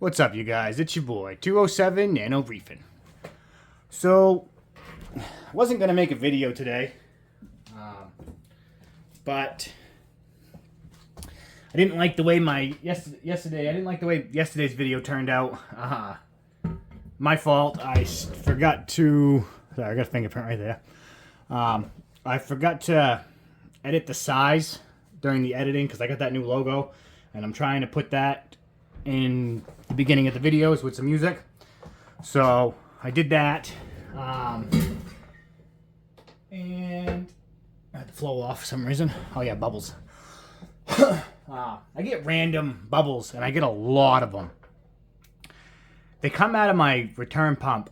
What's up, you guys? It's your boy, 207 Nano Reefing. So, I wasn't going to make a video today, but I didn't like the way yesterday's video turned out. My fault. I forgot to... Sorry, I got a fingerprint right there. I forgot to edit the size during the editing because I got that new logo, and I'm trying to put that in the beginning of the videos with some music. So I did that, and I had to flow off for some reason. Oh yeah, bubbles. I get random bubbles, and I get a lot of them. They come out of my return pump.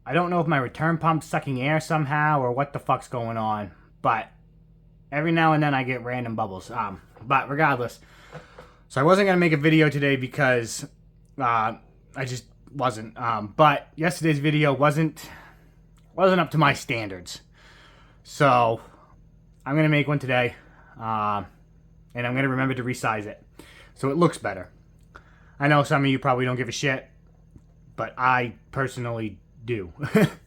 I don't know if my return pump's sucking air somehow or what the fuck's going on, but every now and then I get random bubbles. But regardless, so I wasn't going to make a video today because I just wasn't. But yesterday's video wasn't up to my standards. So I'm going to make one today, and I'm going to remember to resize it so it looks better. I know some of you probably don't give a shit, but I personally do.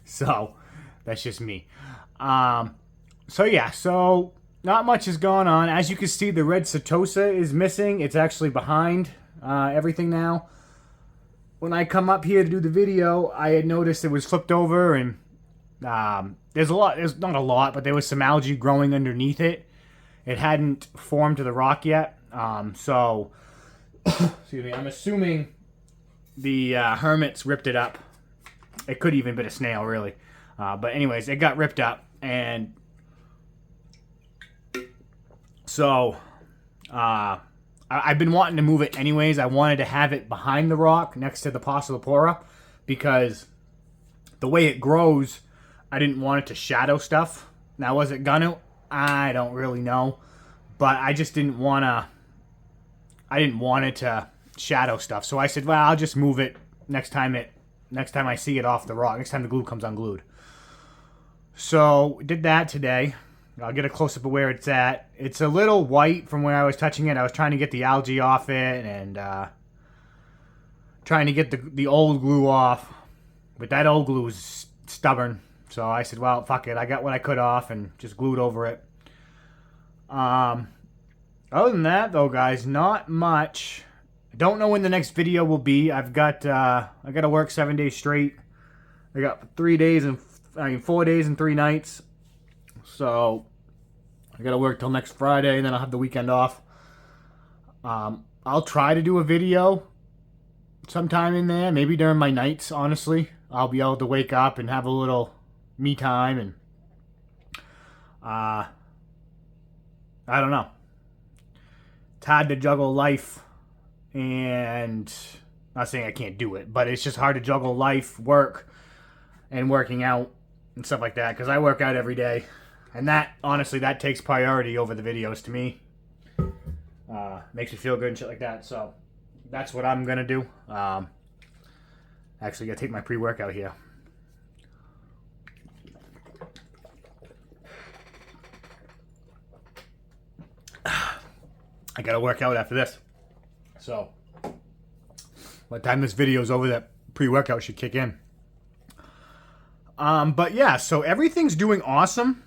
So that's just me. So yeah, so not much is going on. As you can see, the red Setosa is missing. It's actually behind everything now. When I come up here to do the video, I had noticed it was flipped over, and there's not a lot, but there was some algae growing underneath it. It hadn't formed to the rock yet. So excuse me, I'm assuming the hermits ripped it up. It could even been a snail, really. But anyways, it got ripped up, and so I've been wanting to move it anyways. I wanted to have it behind the rock next to the Pocillopora because the way it grows, I didn't want it to shadow stuff. Now, was it gonna? I don't really know, but I just didn't want to. I didn't want it to shadow stuff, so I said, well, I'll just move it next time I see it off the rock. Next time the glue comes unglued. So did that today. I'll get a close-up of where it's at. It's a little white from where I was touching it. I was trying to get the algae off it and trying to get the old glue off. But that old glue is stubborn. So I said, well, fuck it. I got what I could off and just glued over it. Other than that, though, guys, not much. I don't know when the next video will be. I got to work 7 days straight. I got 4 days and 3 nights. So I got to work till next Friday, and then I'll have the weekend off. I'll try to do a video sometime in there, maybe during my nights, honestly. I'll be able to wake up and have a little me time, and I don't know. It's hard to juggle life, and I'm not saying I can't do it, but it's just hard to juggle life, work, and working out and stuff like that, because I work out every day. And that, honestly, that takes priority over the videos to me. Makes me feel good and shit like that. So that's what I'm going to do. Actually, got to take my pre-workout here. I got to work out after this. So by the time this video is over, that pre-workout should kick in. But yeah, so everything's doing awesome.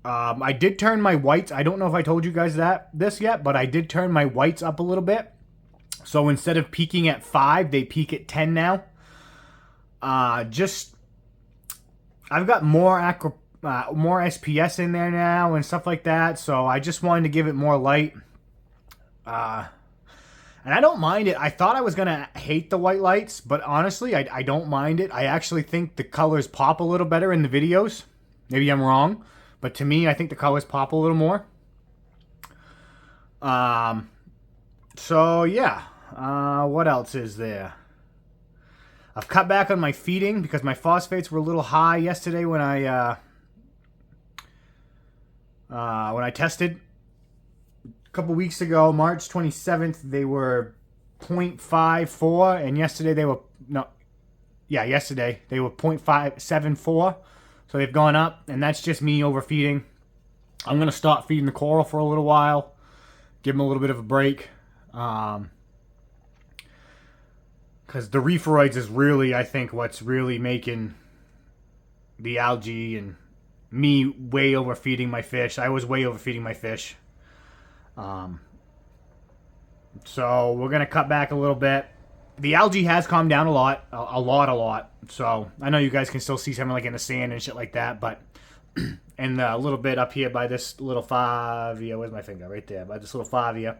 I did turn my whites. I don't know if I told you guys this yet, but I did turn my whites up a little bit. So instead of peaking at 5, they peak at 10 now. I've got more SPS in there now and stuff like that. So I just wanted to give it more light. And I don't mind it. I thought I was going to hate the white lights, but honestly, I don't mind it. I actually think the colors pop a little better in the videos. Maybe I'm wrong. But to me, I think the colors pop a little more. So, yeah. What else is there? I've cut back on my feeding because my phosphates were a little high yesterday when I tested. A couple weeks ago, March 27th, they were 0.54, and yesterday they were... yesterday they were 0.574. So they've gone up, and that's just me overfeeding. I'm going to stop feeding the coral for a little while. Give them a little bit of a break. Because the reeferoids is really, I think, what's really making the algae and me way overfeeding my fish. I was way overfeeding my fish. So we're going to cut back a little bit. The algae has calmed down a lot. A lot. So I know you guys can still see something like in the sand and shit like that. But and a little bit up here by this little favia. Where's my finger? Right there. By this little favia.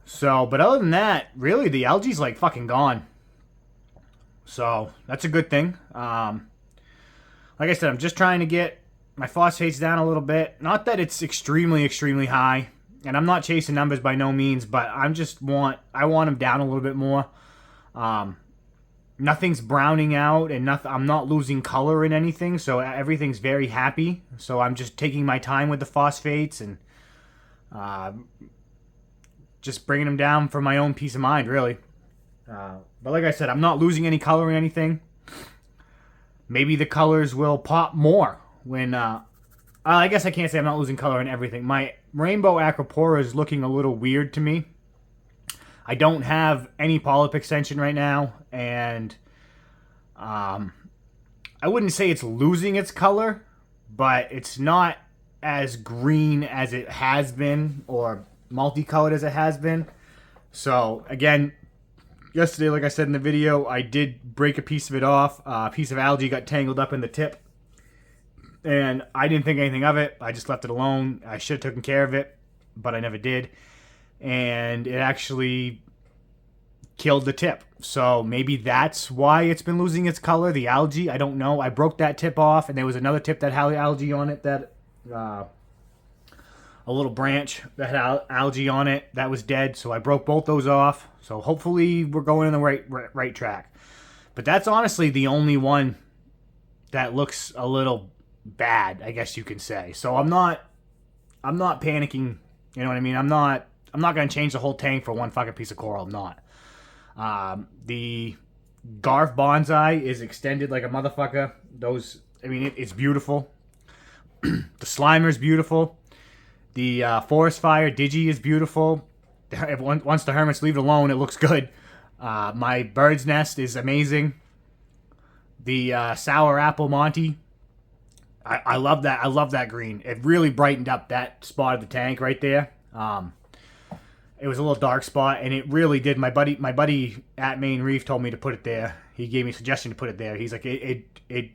So, but other than that, really, the algae's like fucking gone. So that's a good thing. Like I said, I'm just trying to get my phosphates down a little bit. Not that it's extremely high, and I'm not chasing numbers by no means, but I want them down a little bit more. Nothing's browning out, and I'm not losing color in anything, so everything's very happy. So I'm just taking my time with the phosphates and just bringing them down for my own peace of mind, really. But like I said, I'm not losing any color in anything. Maybe the colors will pop more when... I guess I can't say I'm not losing color in everything. My rainbow acropora is looking a little weird to me. I don't have any polyp extension right now, and I wouldn't say it's losing its color, but it's not as green as it has been, or multicolored as it has been. So again, yesterday, like I said in the video, I did break a piece of it off. A piece of algae got tangled up in the tip, and I didn't think anything of it. I just left it alone. I should have taken care of it, but I never did, and it actually killed the tip. So maybe that's why it's been losing its color, the algae. I don't know. I broke that tip off, and there was another tip that had algae on it, that a little branch that had algae on it that was dead. So I broke both those off. So hopefully we're going in the right track. But that's honestly the only one that looks a little bad, I guess you can say. So I'm not panicking. You know what I mean? I'm not going to change the whole tank for one fucking piece of coral. I'm not. The Garf Bonsai is extended like a motherfucker. Those, I mean, it's beautiful. The Slimer's beautiful. The Forest Fire Digi is beautiful. Once the hermits leave it alone, it looks good. My Bird's Nest is amazing. The Sour Apple Monty, I love that. I love that green. It really brightened up that spot of the tank right there. It was a little dark spot, and it really did. My buddy at Main Reef told me to put it there. He gave me a suggestion to put it there. He's like,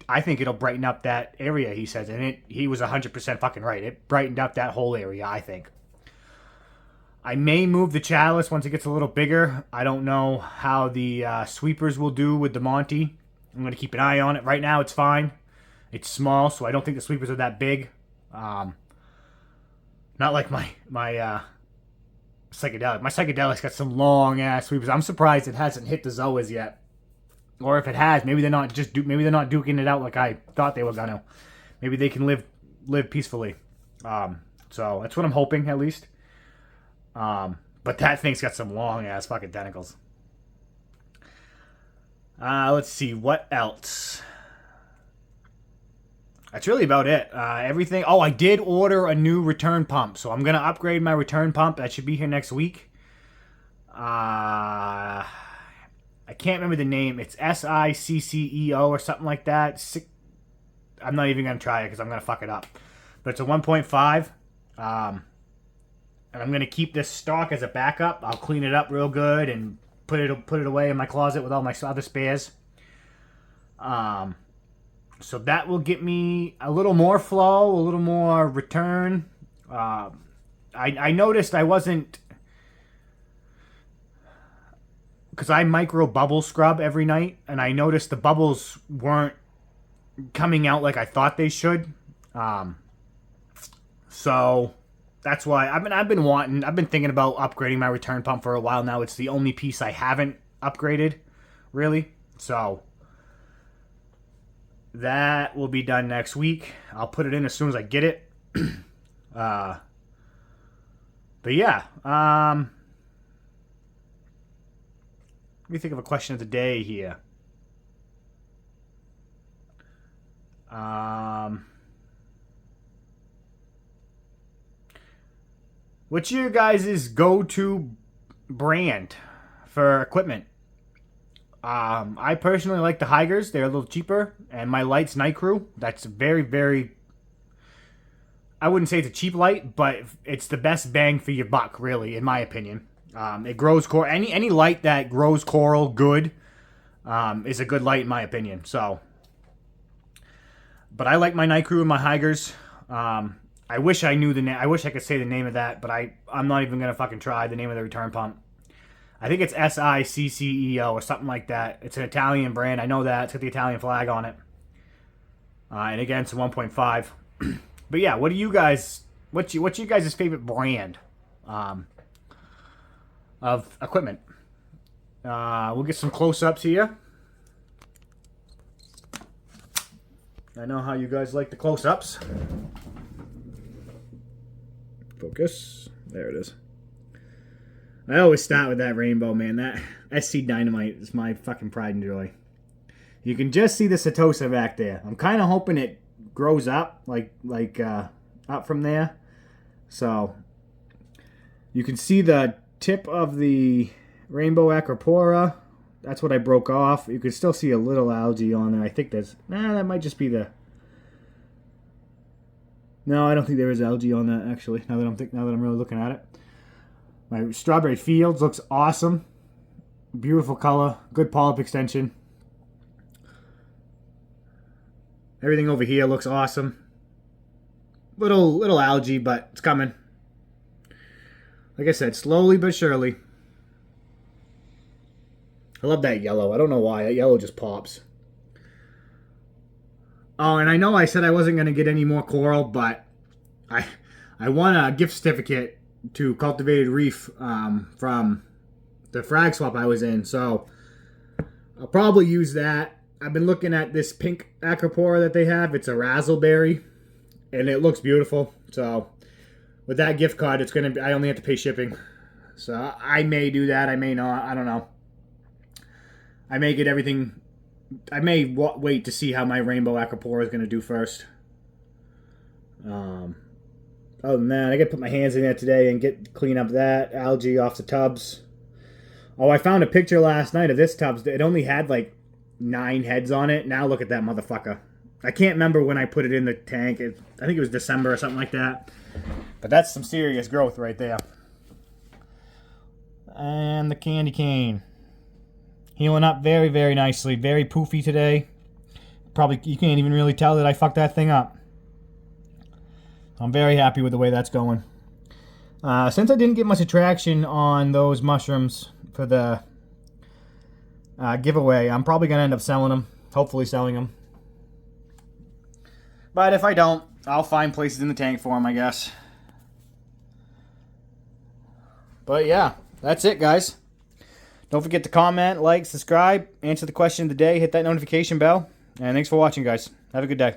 I think it'll brighten up that area, he says. And he was 100% fucking right. It brightened up that whole area, I think. I may move the chalice once it gets a little bigger. I don't know how the sweepers will do with the Monty. I'm going to keep an eye on it. Right now, it's fine. It's small, so I don't think the sweepers are that big. Not like my psychedelic. My psychedelic's got some long ass sweepers. I'm surprised it hasn't hit the Zoas yet. Or if it has, maybe they're not duking it out like I thought they were gonna. Maybe they can live peacefully. So that's what I'm hoping, at least. But that thing's got some long ass fucking tentacles. Let's see what else. That's really about it. Everything. Oh, I did order a new return pump, so I'm gonna upgrade my return pump. That should be here next week. I can't remember the name. It's SICCEO or something like that. I'm not even gonna try it because I'm gonna fuck it up. But it's a 1.5. And I'm gonna keep this stock as a backup. I'll clean it up real good and put it away in my closet with all my other spares. So that will get me a little more flow, a little more return. I noticed I wasn't, because I micro bubble scrub every night, and I noticed the bubbles weren't coming out like I thought they should. So that's why I've been thinking about upgrading my return pump for a while now. It's the only piece I haven't upgraded, really. So that will be done next week. I'll put it in as soon as I get it. But yeah, let me think of a question of the day here. What's your guys' go-to brand for equipment? I personally like the Hygers. They're a little cheaper. And my light's Night Crew. That's very, very... I wouldn't say it's a cheap light, but it's the best bang for your buck, really, in my opinion. It grows coral. Any light that grows coral good is a good light, in my opinion. So, but I like my Night Crew and my Hygers. I wish I knew the name. I wish I could say the name of that, but I'm not even gonna fucking try the name of the return pump. I think it's SICCEO or something like that. It's an Italian brand. I know that. It's got the Italian flag on it. And again, it's a 1.5. But yeah, what do you guys? What's your guys' favorite brand of equipment? We'll get some close-ups here. I know how you guys like the close-ups. Focus. There it is. I always start with that rainbow, man. That SC Dynamite is my fucking pride and joy. You can just see the Setosa back there. I'm kind of hoping it grows up, like up from there. So you can see the tip of the Rainbow Acropora. That's what I broke off. You can still see a little algae on there. I think there's... that might just be the... No, I don't think there is algae on that, actually, now that I'm really looking at it. My Strawberry Fields looks awesome. Beautiful color. Good polyp extension. Everything over here looks awesome. Little algae, but it's coming. Like I said, slowly but surely. I love that yellow. I don't know why. That yellow just pops. Oh, and I know I said I wasn't going to get any more coral, but I won a gift certificate to Cultivated Reef from the frag swap I was in. So I'll probably use that. I've been looking at this pink acropora that they have. It's a razzleberry, and it looks beautiful. So with that gift card, it's going to be, I only have to pay shipping. So I may do that. I may not. I don't know. I may get everything. I may wait to see how my rainbow acropora is going to do first. Other than that, I got to put my hands in there today and clean up that algae off the tubs. Oh, I found a picture last night of this tubs. It only had like 9 heads on it. Now look at that motherfucker. I can't remember when I put it in the tank. I think it was December or something like that. But that's some serious growth right there. And the candy cane. Healing up very, very nicely. Very poofy today. Probably, you can't even really tell that I fucked that thing up. I'm very happy with the way that's going. Since I didn't get much attraction on those mushrooms for the giveaway, I'm probably going to end up selling them. Hopefully selling them. But if I don't, I'll find places in the tank for them, I guess. But yeah, that's it, guys. Don't forget to comment, like, subscribe, answer the question of the day, hit that notification bell. And thanks for watching, guys. Have a good day.